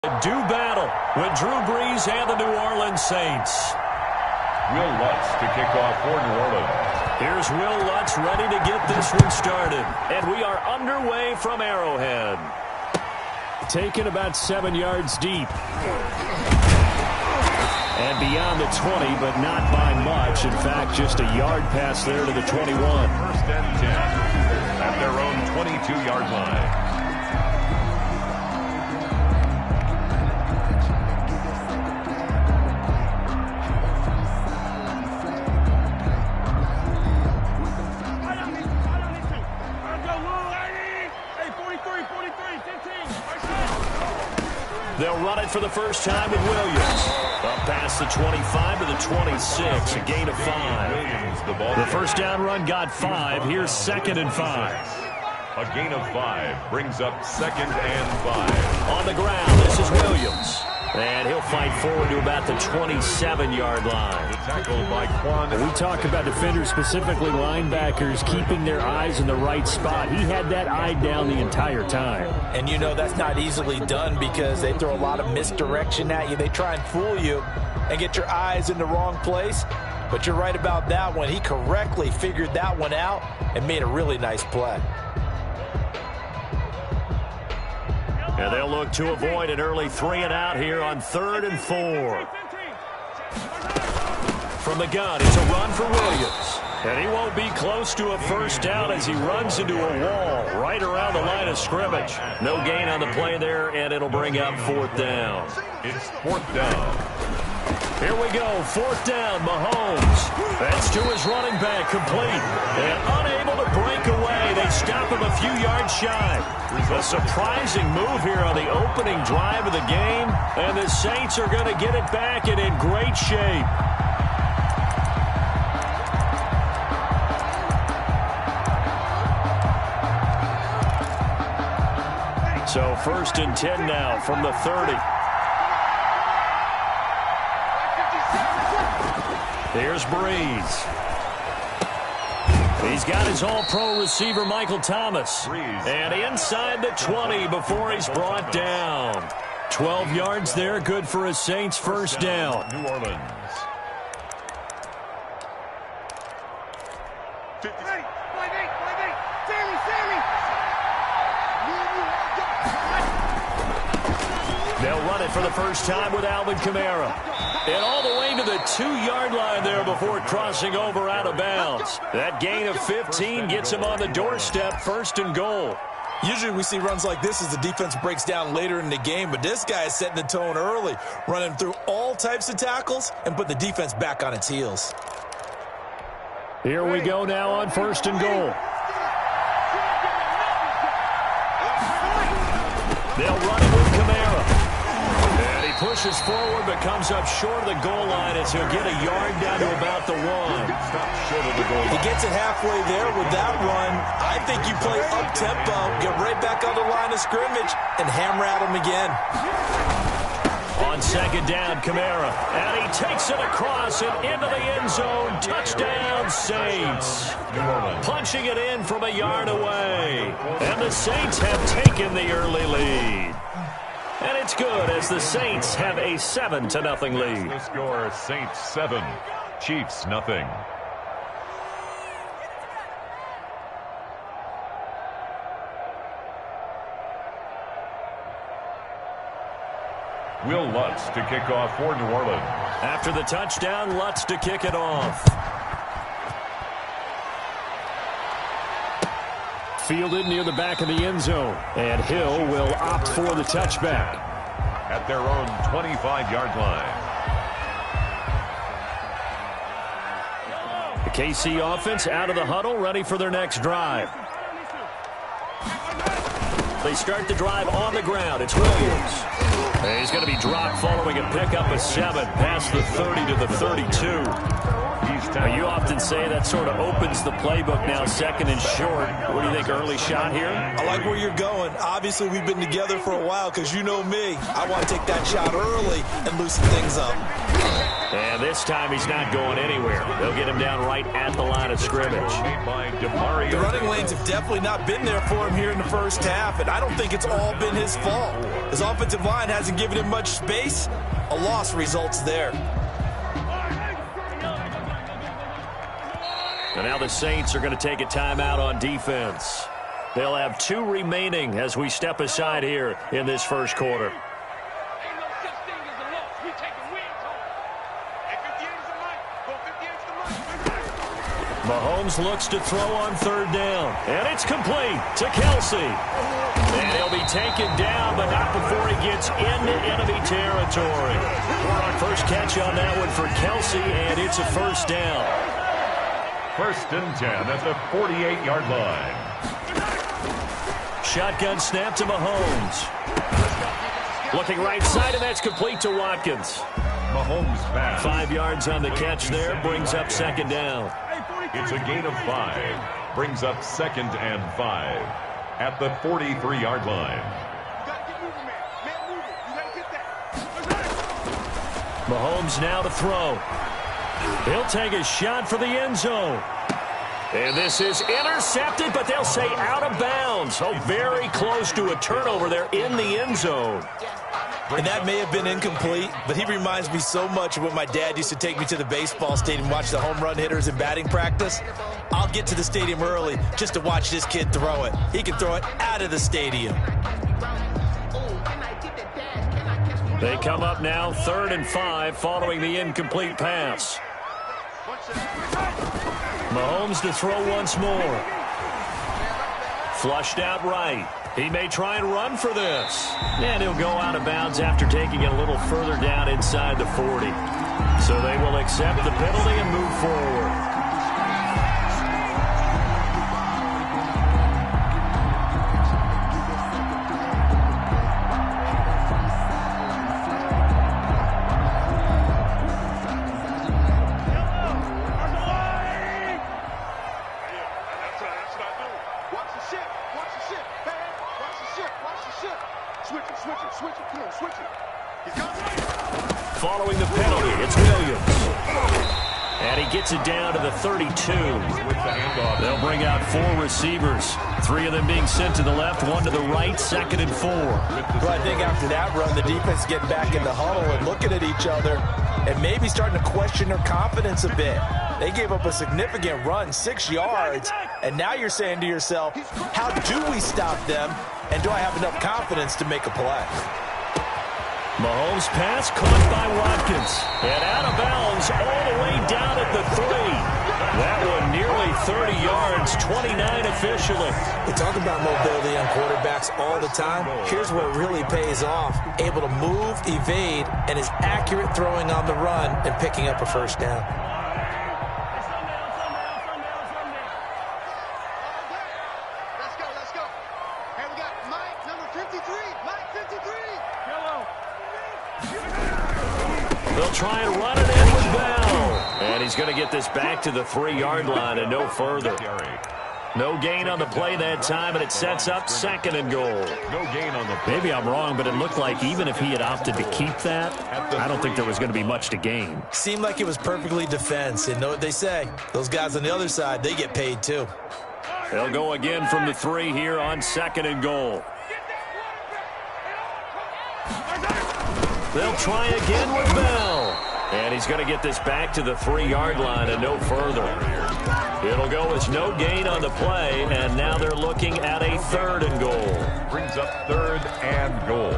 Do battle with Drew Brees and the New Orleans Saints. Will Lutz to kick off for New Orleans. Here's Will Lutz ready to get this one started. And we are underway from Arrowhead. Taken about 7 yards deep. And beyond the 20, but not by much. In fact, just a yard pass there to the 21. First and 10 at their own 22-yard line. They'll run it for the first time with Williams. Up past the 25 to the 26, a gain of 5. The first down run got 5. Here's 2nd and 5. A gain of 5 brings up 2nd and 5. On the ground, this is Williams. And he'll fight forward to about the 27-yard line. The tackle by Quan. We talk about defenders, specifically linebackers, keeping their eyes in the right spot. He had that eye down the entire time. And you know that's not easily done because they throw a lot of misdirection at you. They try and fool you and get your eyes in the wrong place. But you're right about that one. He correctly figured that one out and made a really nice play. And they'll look to avoid an early 3-and-out here on 3rd and 4. From the gun, it's a run for Williams. And he won't be close to a first down as he runs into a wall right around the line of scrimmage. No gain on the play there, and it'll bring up 4th down. It's 4th down. Here we go, 4th down, Mahomes. That's to his running back, complete. And unable to break away. They stop him a few yards shy. A surprising move here on the opening drive of the game. And the Saints are going to get it back and in great shape. So 1st and 10 now from the 30. Here's Brees. He's got his all-pro receiver, Michael Thomas. And inside the 20 before he's brought down. 12 yards there, good for a Saints first down. New Orleans. They'll run it for the first time with Alvin Kamara. And all the way to the 2-yard line there before crossing over out of bounds. That gain of 15 gets him on the doorstep, 1st and goal. Usually we see runs like this as the defense breaks down later in the game, but this guy is setting the tone early, running through all types of tackles and put the defense back on its heels. Here we go now on 1st and goal. They'll run it with Kamara. And he pushes forward but comes up short of the goal line as he'll get a yard down to about the 1. He gets it halfway there with that run. I think you play up-tempo, get right back on the line of scrimmage, and hammer at him again. On 2nd down, Kamara. And he takes it across and into the end zone. Touchdown, Saints. Punching it in from a yard away. And the Saints have taken the early lead. And it's good as the Saints have a 7-0 lead. The score, Saints 7, Chiefs nothing. Will Lutz to kick off for New Orleans. After the touchdown, Lutz to kick it off. Fielded near the back of the end zone. And Hill will opt for the touchback. At their own 25-yard line. The KC offense out of the huddle, ready for their next drive. They start the drive on the ground. It's Williams. And he's going to be dropped following a pickup of 7 past the 30 to the 32. Now, you often say that sort of opens the playbook now, 2nd and short. What do you think, early shot here? I like where you're going. Obviously, we've been together for a while because you know me. I want to take that shot early and loosen things up. And this time he's not going anywhere. They'll get him down right at the line of scrimmage. The running lanes have definitely not been there for him here in the first half, and I don't think it's all been his fault. His offensive line hasn't given him much space. A loss results there. And now the Saints are going to take a timeout on defense. They'll have 2 remaining as we step aside here in this first quarter. Mahomes looks to throw on 3rd down. And it's complete to Kelsey. And he'll be taken down, but not before he gets into enemy territory. First catch on that one for Kelsey, and it's a 1st down. 1st and 10 at the 48-yard line. Shotgun snap to Mahomes. Looking right side, and that's complete to Watkins. Mahomes pass. 5 yards on the catch there, brings up 2nd down. It's a gain of 5. Brings up 2nd and 5 at the 43-yard line. Mahomes now to throw. He'll take a shot for the end zone. And this is intercepted, but they'll say out of bounds. So very close to a turnover there in the end zone. And that may have been incomplete, but he reminds me so much of when my dad used to take me to the baseball stadium and watch the home run hitters in batting practice. I'll get to the stadium early just to watch this kid throw it. He can throw it out of the stadium. They come up now 3rd and 5 following the incomplete pass. Mahomes to throw once more. Flushed out right. He may try and run for this. And he'll go out of bounds after taking it a little further down inside the 40. So they will accept the penalty and move forward. Following the penalty, it's Williams. And he gets it down to the 32. They'll bring out 4 receivers. 3 of them being sent to the left, 1 to the right, 2nd and 4. Well, I think after that run, the defense get back in the huddle and looking at each other and maybe starting to question their confidence a bit. They gave up a significant run, 6 yards, and now you're saying to yourself, how do we stop them, and do I have enough confidence to make a play? Mahomes' pass caught by Watkins. And out of bounds all the way down at the 3. That one nearly 30 yards, 29 officially. We talk about mobility on quarterbacks all the time. Here's what really pays off. Able to move, evade, and is accurate throwing on the run and picking up a 1st down. Let's go. Hey, we got Mike, number 53. Mike, 53. They'll try and run it in with Bell. And he's going to get this back to the 3-yard line and no further. No gain on the play that time, and it sets up 2nd and goal. No gain on the play. Maybe I'm wrong, but it looked like even if he had opted to keep that, I don't think there was going to be much to gain. Seemed like it was perfectly defense. And know what they say? Those guys on the other side, they get paid too. They'll go again from the 3 here on 2nd and goal. They'll try again with Bell. And he's going to get this back to the 3-yard line and no further. It'll go as no gain on the play, and now they're looking at a 3rd and goal. Brings up 3rd and goal.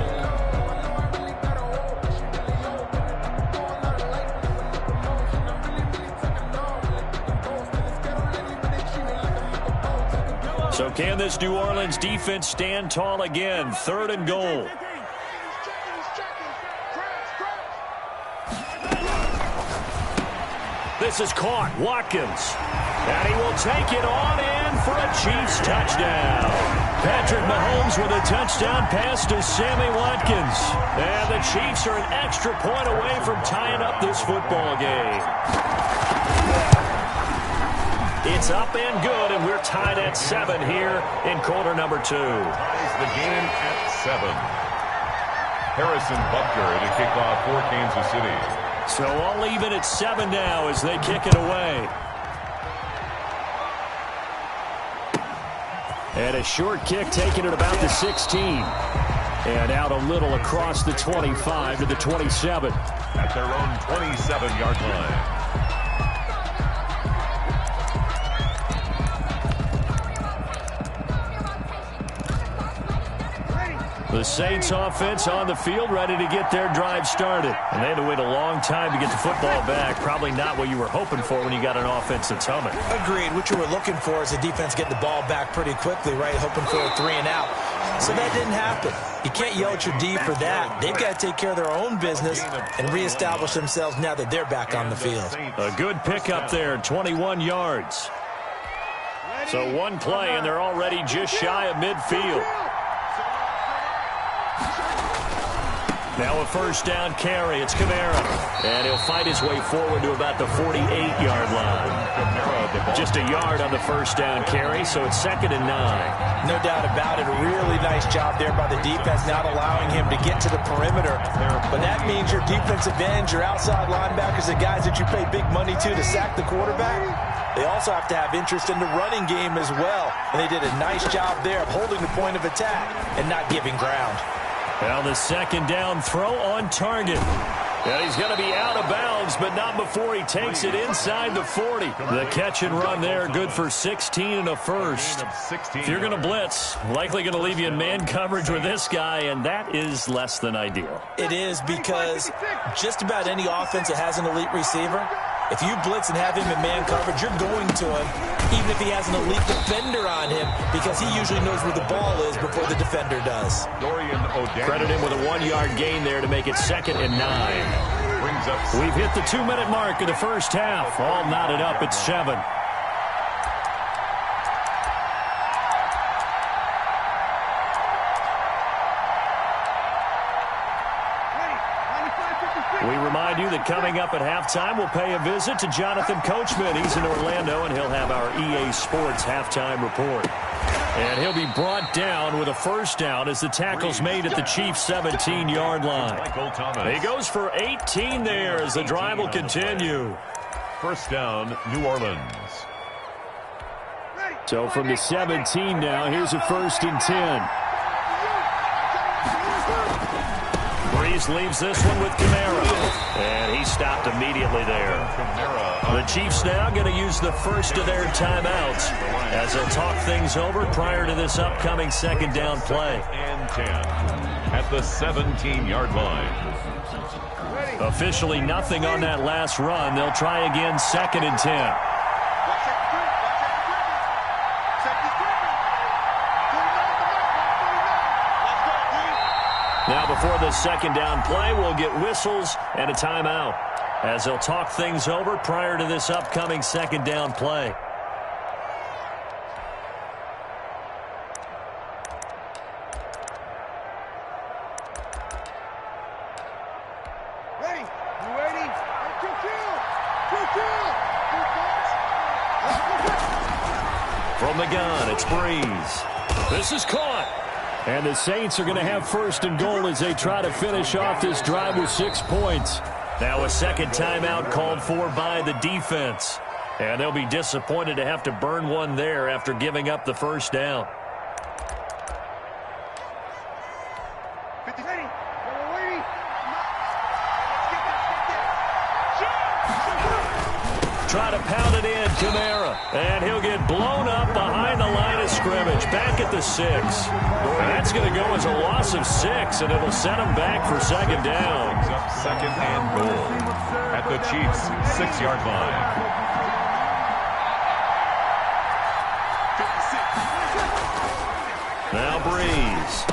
So can this New Orleans defense stand tall again? 3rd and goal. This is caught. Watkins. And he will take it on in for a Chiefs touchdown. Patrick Mahomes with a touchdown pass to Sammy Watkins. And the Chiefs are an extra point away from tying up this football game. It's up and good, and we're tied at 7 here in quarter number 2. Ties the game at 7. Harrison Butker to kick off for Kansas City. So all even at 7 now as they kick it away. And a short kick taken at about the 16. And out a little across the 25 to the 27. At their own 27-yard line. The Saints offense on the field, ready to get their drive started. And they had to wait a long time to get the football back. Probably not what you were hoping for when you got an offense that's humming. Agreed. What you were looking for is the defense getting the ball back pretty quickly, right? Hoping for a 3-and-out. So that didn't happen. You can't yell at your D for that. They've got to take care of their own business and reestablish themselves now that they're back on the field. A good pickup there, 21 yards. So one play, and they're already just shy of midfield. Now a first down carry. It's Kamara. And he'll fight his way forward to about the 48-yard line. Just a yard on the first down carry, so it's 2nd and 9. No doubt about it. A really nice job there by the defense, not allowing him to get to the perimeter. But that means your defensive ends, your outside linebackers, the guys that you pay big money to sack the quarterback, they also have to have interest in the running game as well. And they did a nice job there of holding the point of attack and not giving ground. Well, the second down throw on target. And he's going to be out of bounds, but not before he takes it inside the 40. The catch and run there, good for 16 and a first. If you're going to blitz, likely going to leave you in man coverage with this guy, and that is less than ideal. It is, because just about any offense that has an elite receiver, if you blitz and have him in man coverage, you're going to him, even if he has an elite defender on him, because he usually knows where the ball is before the defender does. Credit him with a 1-yard gain there to make it 2nd and 9. We've hit the 2-minute mark of the first half. All knotted up at 7. We remind you that coming up at halftime, we'll pay a visit to Jonathan Coachman. He's in Orlando, and he'll have our EA Sports halftime report. And he'll be brought down with a first down as the tackle's made at the Chiefs' 17-yard line. He goes for 18 there as the drive will continue. First down, New Orleans. So from the 17 now, here's a 1st and 10. Breeze leaves this one with Kamara. And he stopped immediately there. The Chiefs now going to use the first of their timeouts as they'll talk things over prior to this upcoming second down play. And 10 at the 17-yard line. Officially nothing on that last run. They'll try again, 2nd and 10. Now before the second down play, we'll get whistles and a timeout as they'll talk things over prior to this upcoming second down play. Ready? You ready? 2-2. From the gun, it's Breeze. This is caught. And the Saints are going to have 1st and goal as they try to finish off this drive with 6 points. Now a second timeout called for by the defense. And they'll be disappointed to have to burn one there after giving up the first down. Try to pound it in, Kamara. And he'll get blown up behind the line of scrimmage. Back at the 6. That's going to go as a loss of 6, and it'll set him back for second down. Brings up 2nd and goal at the Chiefs' 6-yard line. Now Breeze.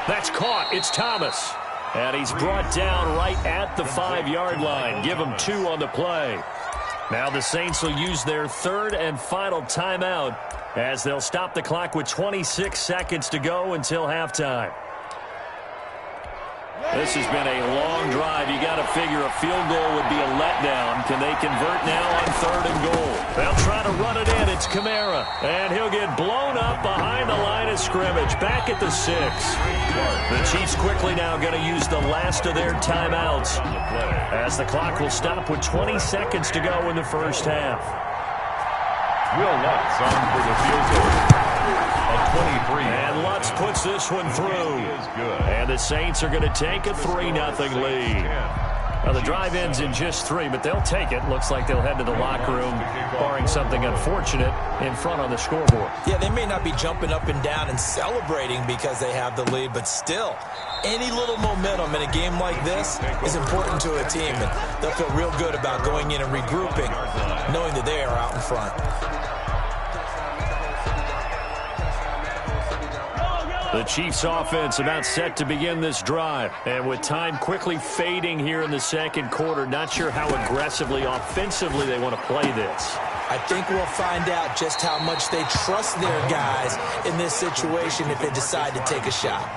That's caught. It's Thomas. And he's brought down right at the 5-yard line. Give him 2 on the play. Now the Saints will use their 3rd and final timeout as they'll stop the clock with 26 seconds to go until halftime. This has been a long drive. You got to figure a field goal would be a letdown. Can they convert now on 3rd and goal? They'll try to run it in. It's Kamara. And he'll get blown up behind the line of scrimmage. Back at the 6. The Chiefs quickly now going to use the last of their timeouts as the clock will stop with 20 seconds to go in the first half. Will Lutz on for the field goal. A 23. And Lutz puts this one through. And the Saints are going to take a 3-0 lead. Now the drive ends in just 3, but they'll take it. Looks like they'll head to the locker room, barring something unfortunate, in front on the scoreboard. Yeah, they may not be jumping up and down and celebrating because they have the lead, but still, any little momentum in a game like this is important to a team, and they'll feel real good about going in and regrouping, knowing that they are out in front. The Chiefs offense about set to begin this drive. And with time quickly fading here in the second quarter, not sure how aggressively, offensively they want to play this. I think we'll find out just how much they trust their guys in this situation if they decide to take a shot.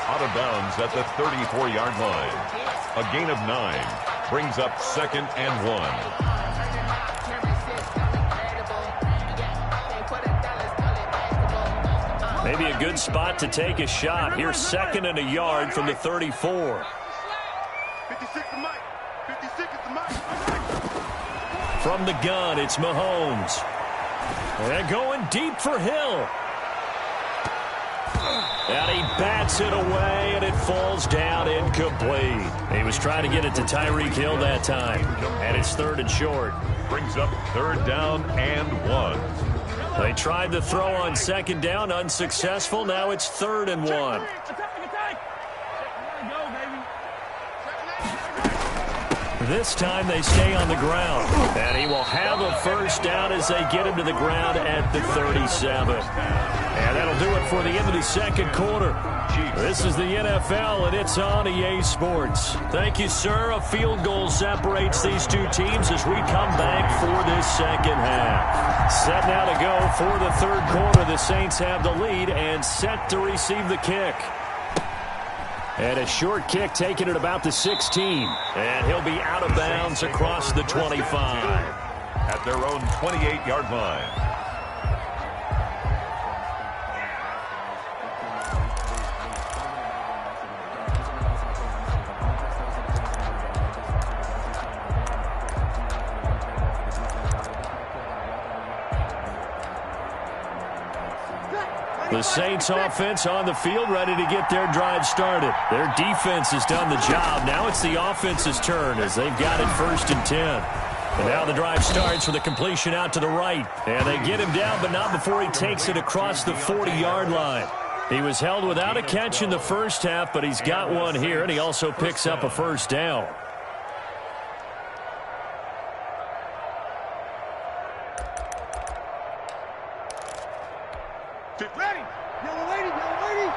Out of bounds at the 34-yard line. A gain of 9 brings up 2nd and 1. Maybe a good spot to take a shot. Here's 2nd and a yard from the 34. 56 to Mike. 56 to Mike. From the gun, it's Mahomes. And going deep for Hill. And he bats it away, and it falls down incomplete. He was trying to get it to Tyreek Hill that time. And it's 3rd and short. Brings up 3rd down and 1. They tried the throw on 2nd down, unsuccessful. Now it's 3rd and 1. This time they stay on the ground. And he will have a first down as they get him to the ground at the 37. And that'll do it for the end of the second quarter. This is the NFL, and it's on EA Sports. Thank you, sir. A field goal separates these two teams as we come back for this second half. Set now to go for the third quarter. The Saints have the lead and set to receive the kick. And a short kick taken at about the 16. And he'll be out of bounds across the 25. At their own 28-yard line. The Saints offense on the field, ready to get their drive started. Their defense has done the job. Now it's the offense's turn as they've got it 1st and 10. And now the drive starts with a completion out to the right. And they get him down, but not before he takes it across the 40-yard line. He was held without a catch in the first half, but he's got one here, and he also picks up a first down. Ready. Yellow lady, yellow lady.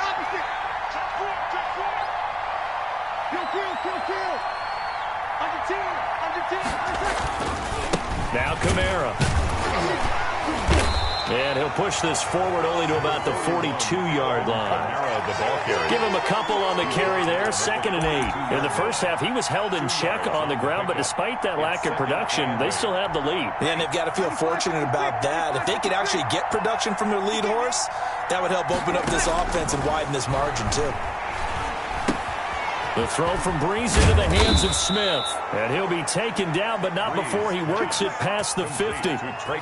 Opposite. Check four. Kill. Under 10. Now Kamara. And he'll push this forward only to about the 42-yard line. Give him a couple on the carry there, 2nd and 8. In the first half, he was held in check on the ground, but despite that lack of production, they still have the lead. And they've got to feel fortunate about that. If they could actually get production from their lead horse, that would help open up this offense and widen this margin, too. The throw from Breeze into the hands of Smith. And he'll be taken down, but not before he works it past the 50.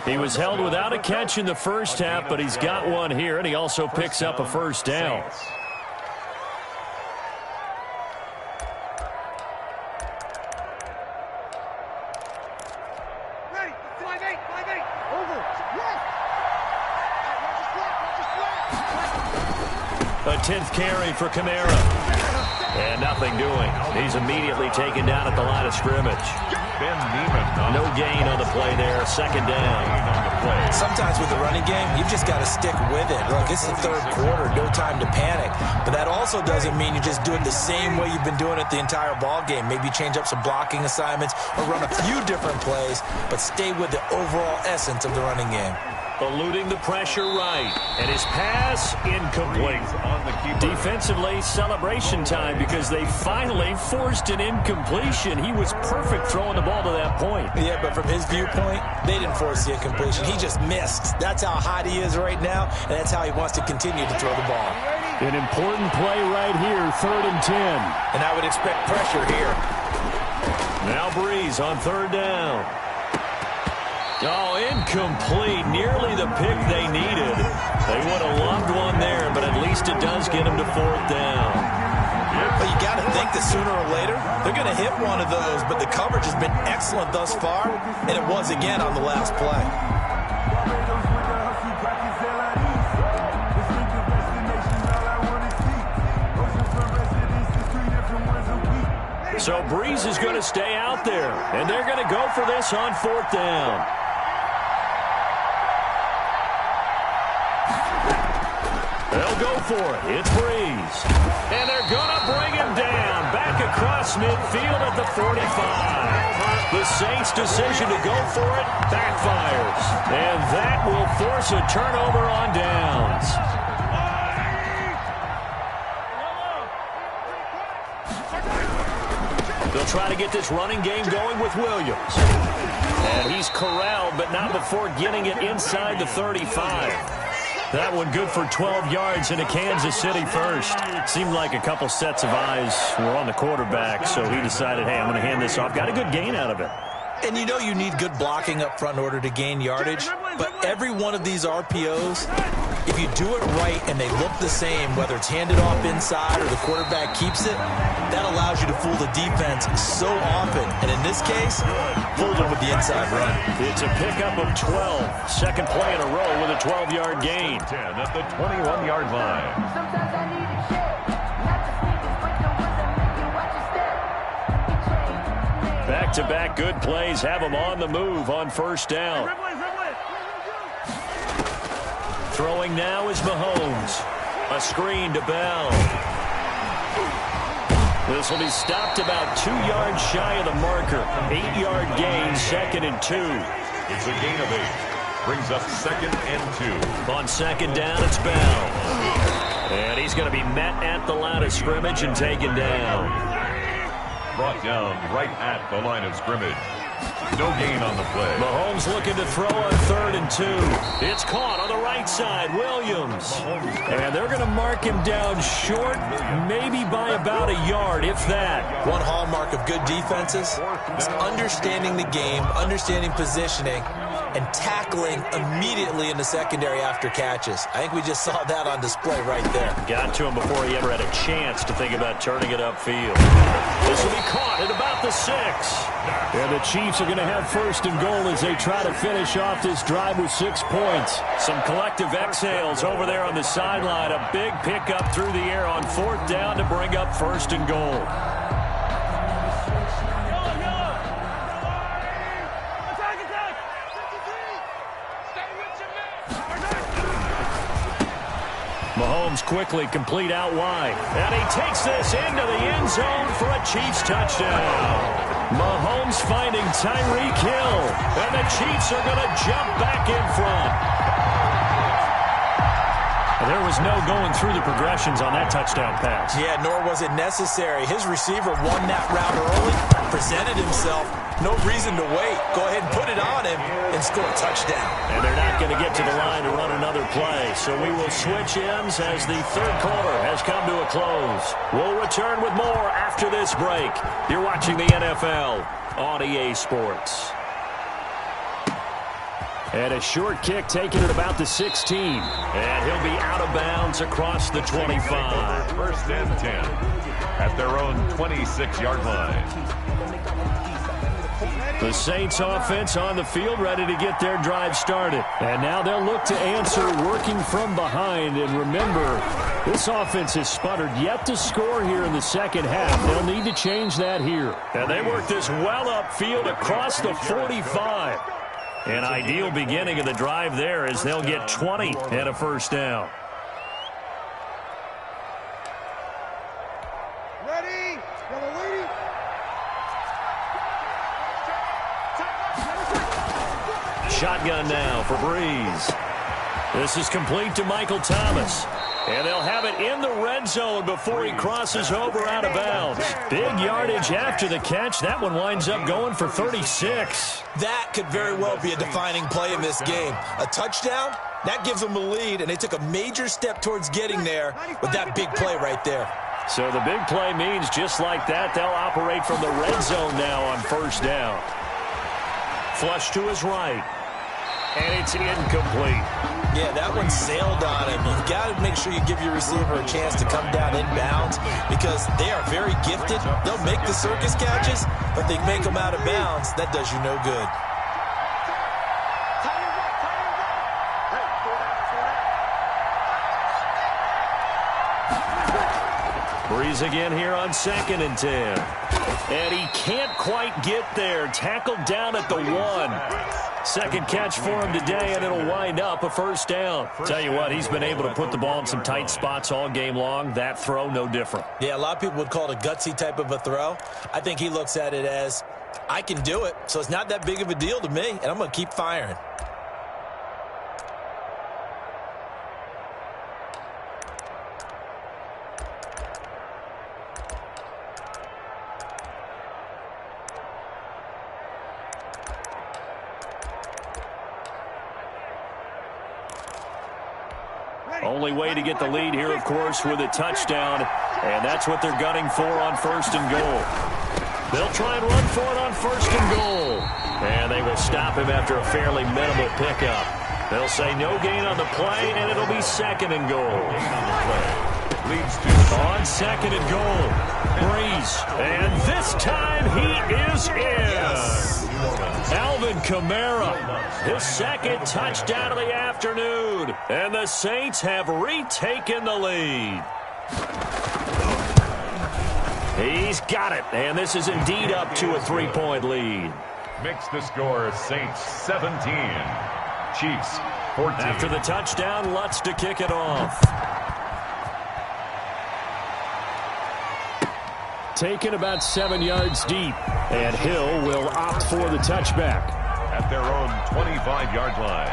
He was held without a catch in the first half, but he's got one here, and he also picks up a first down. Ready. 5-8. Over. A 10th carry for Kamara. And nothing doing. He's immediately taken down at the line of scrimmage. Ben Neiman. No gain on the play there. 2nd down. Sometimes with the running game, you've just got to stick with it. Look, it's the third quarter, no time to panic. But that also doesn't mean you just do it the same way you've been doing it the entire ball game. Maybe change up some blocking assignments or run a few different plays, but stay with the overall essence of the running game. Eluding the pressure right. And his pass incomplete. Defensively, celebration time because they finally forced an incompletion. He was perfect throwing the ball to that point. Yeah, but from his viewpoint, they didn't force the incompletion. He just missed. That's how hot he is right now, and that's how he wants to continue to throw the ball. An important play right here, 3rd and 10. And I would expect pressure here. Now Breeze on 3rd down. Oh, incomplete. Nearly the pick they needed. They would have loved one there, but at least it does get them to 4th down. But you got to think that sooner or later, they're going to hit one of those, but the coverage has been excellent thus far, and it was again on the last play. So Breeze is going to stay out there, and they're going to go for this on 4th down. They'll go for it. It's Breeze. And they're going to bring him down. Back across midfield at the 45. The Saints' decision to go for it backfires. And that will force a turnover on downs. They'll try to get this running game going with Williams. And he's corralled, but not before getting it inside the 35. That one good for 12 yards into Kansas City first. Seemed like a couple sets of eyes were on the quarterback, so he decided, hey, I'm going to hand this off. Got a good gain out of it. And you know you need good blocking up front in order to gain yardage, but every one of these RPOs, if you do it right and they look the same, whether it's handed off inside or the quarterback keeps it, that allows you to fool the defense so often. And in this case, fooled them with the inside run. It's a pickup of 12. Second play in a row with a 12-yard gain. 10 at the 21-yard line. Sometimes I need a check. Not just niggas, but the ones that make you watch your step. Back-to-back good plays have them on the move on 1st down. Throwing now is Mahomes. A screen to Bell. This will be stopped about 2 yards shy of the marker. 8-yard gain, 2nd and 2. It's a gain of 8. Brings up 2nd and 2. On 2nd down, it's Bell. And he's going to be met at the line of scrimmage and taken down. Brought down right at the line of scrimmage. No gain on the play. Mahomes looking to throw on 3rd and 2. It's caught on the right side. Williams. And they're going to mark him down short, maybe by about a yard, if that. One hallmark of good defenses is understanding the game, understanding positioning, and tackling immediately in the secondary after catches. I think we just saw that on display right there. Got to him before he ever had a chance to think about turning it upfield. This will be caught at about the 6. And the Chiefs are going to have 1st and goal as they try to finish off this drive with 6 points. Some collective exhales over there on the sideline. A big pickup through the air on 4th down to bring up 1st and goal. Mahomes quickly complete out wide. And he takes this into the end zone for a Chiefs touchdown. Mahomes finding Tyreek Hill. And the Chiefs are going to jump back in front. There was no going through the progressions on that touchdown pass. Yeah, nor was it necessary. His receiver won that route early, presented himself. No reason to wait. Go ahead and put it on him and score a touchdown. And they're not going to get to the line to run another play. So we will switch ends as the 3rd quarter has come to a close. We'll return with more after this break. You're watching the NFL on EA Sports. And a short kick taken at about the 16. And he'll be out of bounds across the 25. 1st and 10 at their own 26-yard line. The Saints offense on the field ready to get their drive started. And now they'll look to answer working from behind. And remember, this offense has sputtered yet to score here in the second half. They'll need to change that here. And they work this well upfield across the 45. An ideal beginning of the drive there as they'll get 20 and a 1st down. Ready? Yellow lady. Shotgun now for Breeze. This is complete to Michael Thomas. And they'll have it in the red zone before he crosses over out of bounds. Big yardage after the catch. That one winds up going for 36. That could very well be a defining play in this game. A touchdown, that gives them a lead, and they took a major step towards getting there with that big play right there. So the big play means just like that, they'll operate from the red zone now on first down. Flush to his right. And it's incomplete. Yeah, that one sailed on him. You've got to make sure you give your receiver a chance to come down inbounds because they are very gifted. They'll make the circus catches, but they make them out of bounds. That does you no good. Breeze again here on 2nd and 10. And he can't quite get there. Tackled down at the 1. Second catch for him today, and it'll wind up a first down. Tell you what, he's been able to put the ball in some tight spots all game long. That throw, no different. Yeah, a lot of people would call it a gutsy type of a throw. I think he looks at it as, I can do it, so it's not that big of a deal to me, and I'm going to keep firing. Only way to get the lead here, of course, with a touchdown, and that's what they're gunning for on 1st and goal. They'll try and run for it on 1st and goal, and they will stop him after a fairly minimal pickup. They'll say no gain on the play, and it'll be 2nd and goal. On 2nd and goal, Breeze, and this time he is in. Alvin Kamara, his 2nd touchdown of the afternoon, and the Saints have retaken the lead. He's got it, and this is indeed up to a 3-point lead. Makes the score Saints 17, Chiefs 14. After the touchdown, Lutz to kick it off. Taken about 7 yards deep, and Hill will opt for the touchback. At their own 25-yard line.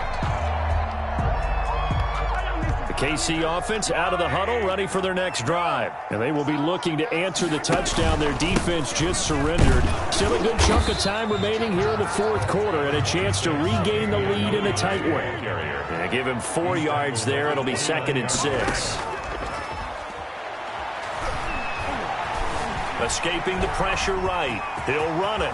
The KC offense out of the huddle, ready for their next drive. And they will be looking to answer the touchdown their defense just surrendered. Still a good chunk of time remaining here in the 4th quarter and a chance to regain the lead in a tight one. And give him 4 yards there. It'll be 2nd and 6. Escaping the pressure right. He'll run it.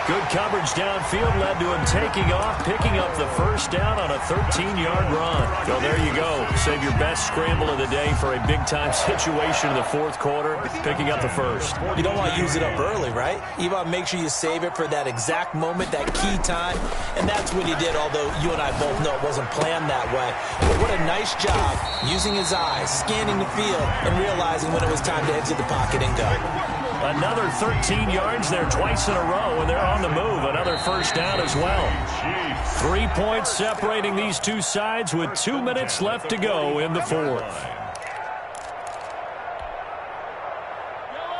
Good coverage downfield led to him taking off, picking up the first down on a 13-yard run. So there you go. Save your best scramble of the day for a big-time situation in the 4th quarter, picking up the first. You don't want to use it up early, right? You want to make sure you save it for that exact moment, that key time, and that's what he did, although you and I both know it wasn't planned that way. But what a nice job using his eyes, scanning the field, and realizing when it was time to exit the pocket and go. Another 13 yards there twice in a row, and they're on the move. Another first down as well. 3 points separating these two sides with 2 minutes left to go in the 4th.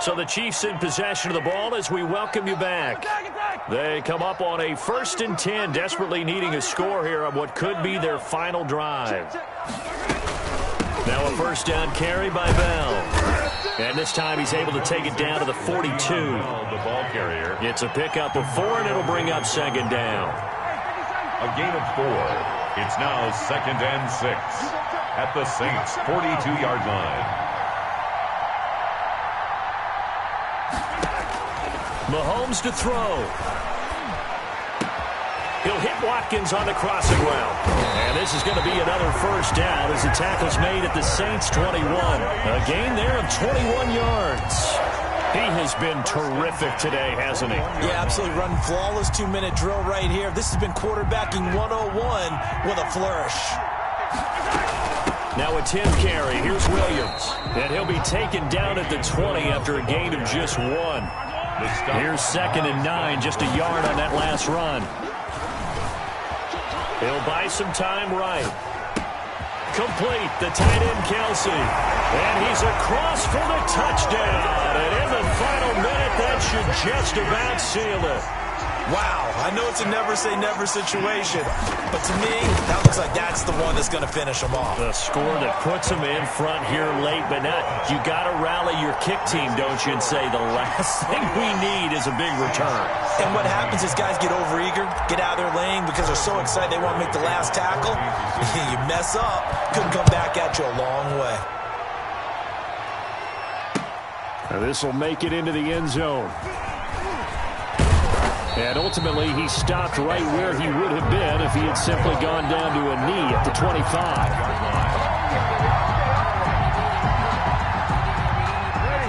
So the Chiefs in possession of the ball as we welcome you back. They come up on a 1st and 10, desperately needing a score here on what could be their final drive. Now a first down carry by Bell. And this time he's able to take it down to the 42. The ball carrier. It's a pickup of 4, and it'll bring up 2nd down. A gain of 4. It's now 2nd and 6 at the Saints' 42-yard line. Mahomes to throw. He'll hit Watkins on the crossing route. And this is going to be another first down as the tackle's made at the Saints' 21. A gain there of 21 yards. He has been terrific today, hasn't he? Yeah, absolutely. Running flawless 2-minute drill right here. This has been quarterbacking 101 with a flourish. Now a 10 carry. Here's Williams. And he'll be taken down at the 20 after a gain of just 1. Here's 2nd and 9, just a yard on that last run. He'll buy some time right. Complete, the tight end Kelsey. And he's across for the touchdown. And in the final minute, that should just about seal it. Wow, I know it's a never-say-never situation, but to me, that looks like that's the one that's going to finish them off. The score that puts them in front here late, but not. You got to rally your kick team, don't you, and say the last thing we need is a big return. And what happens is guys get overeager, get out of their lane because they're so excited they want to make the last tackle. You mess up, could come back at you a long way. This will make it into the end zone. And ultimately, he stopped right where he would have been if he had simply gone down to a knee at the 25.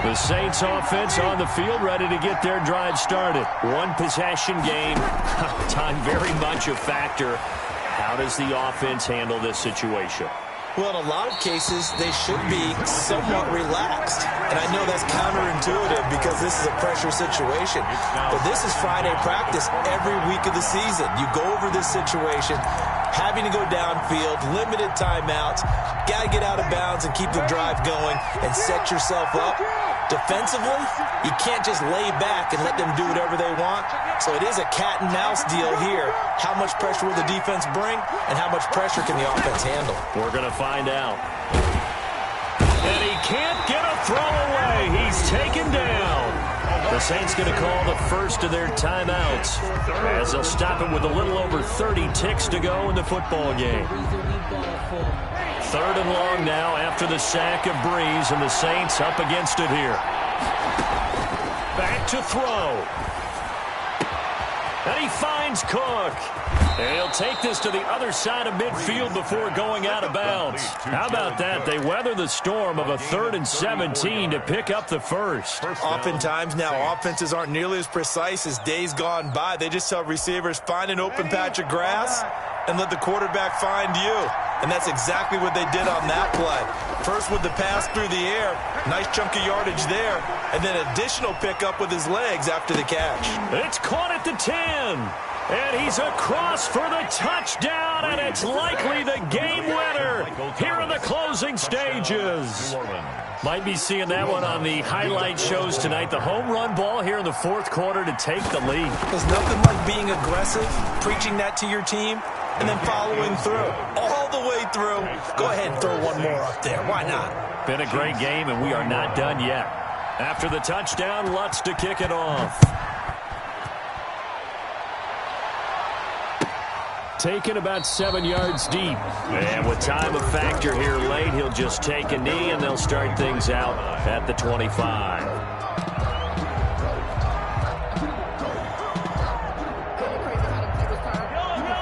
The Saints offense on the field, ready to get their drive started. One possession game. Time very much a factor. How does the offense handle this situation? Well, in a lot of cases, they should be somewhat relaxed. And I know that's counterintuitive because this is a pressure situation. But this is Friday practice every week of the season. You go over this situation, having to go downfield, limited timeouts, got to get out of bounds and keep the drive going and set yourself up. Defensively, you can't just lay back and let them do whatever they want. So it is a cat-and-mouse deal here. How much pressure will the defense bring, and how much pressure can the offense handle? We're going to find out. And he can't get a throw away. He's taken down. The Saints going to call the first of their timeouts as they'll stop it with a little over 30 ticks to go in the football game. 3rd and long now after the sack of Breeze, and the Saints up against it here. Back to throw. And he finds Cook. And he'll take this to the other side of midfield before going out of bounds. How about that? They weather the storm of a 3rd and 17 to pick up the first. Oftentimes now offenses aren't nearly as precise as days gone by. They just tell receivers, find an open patch of grass and let the quarterback find you. And that's exactly what they did on that play. First with the pass through the air, nice chunk of yardage there, and then additional pickup with his legs after the catch. It's caught at the 10, and he's across for the touchdown, and it's likely the game winner here in the closing stages. Might be seeing that one on the highlight shows tonight. The home run ball here in the 4th quarter to take the lead. There's nothing like being aggressive, preaching that to your team, and then following through. All the way through. Go ahead and throw one more up there. Why not? Been a great game, and we are not done yet. After the touchdown, Lutz to kick it off. Taken about 7 yards deep. And with time a factor here late, he'll just take a knee, and they'll start things out at the 25.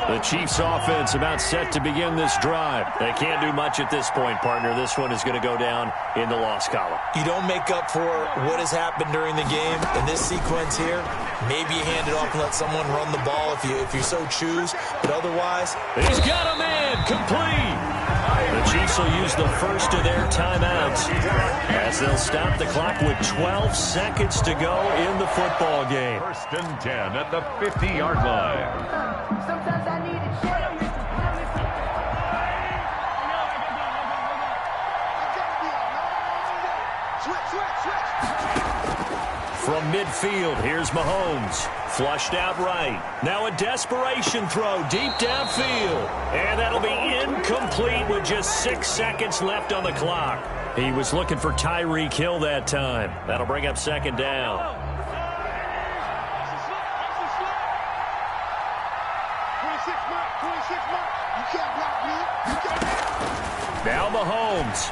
The Chiefs offense about set to begin this drive. They can't do much at this point, partner. This one is going to go down in the loss column. You don't make up for what has happened during the game. In this sequence here, maybe you hand it off and let someone run the ball if you so choose. But otherwise, he's got a man complete. The Chiefs will use the first of their timeouts as they'll stop the clock with 12 seconds to go in the football game. 1st and 10 at the 50-yard line. Sometimes I need a check. From midfield, here's Mahomes. Flushed out right. Now a desperation throw deep downfield. And that'll be incomplete with just 6 seconds left on the clock. He was looking for Tyreek Hill that time. That'll bring up 2nd down. Now Mahomes.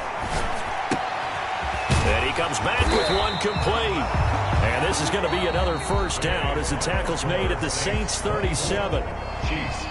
And he comes back with one complete. And this is going to be another 1st down as the tackle's made at the Saints 37. Chiefs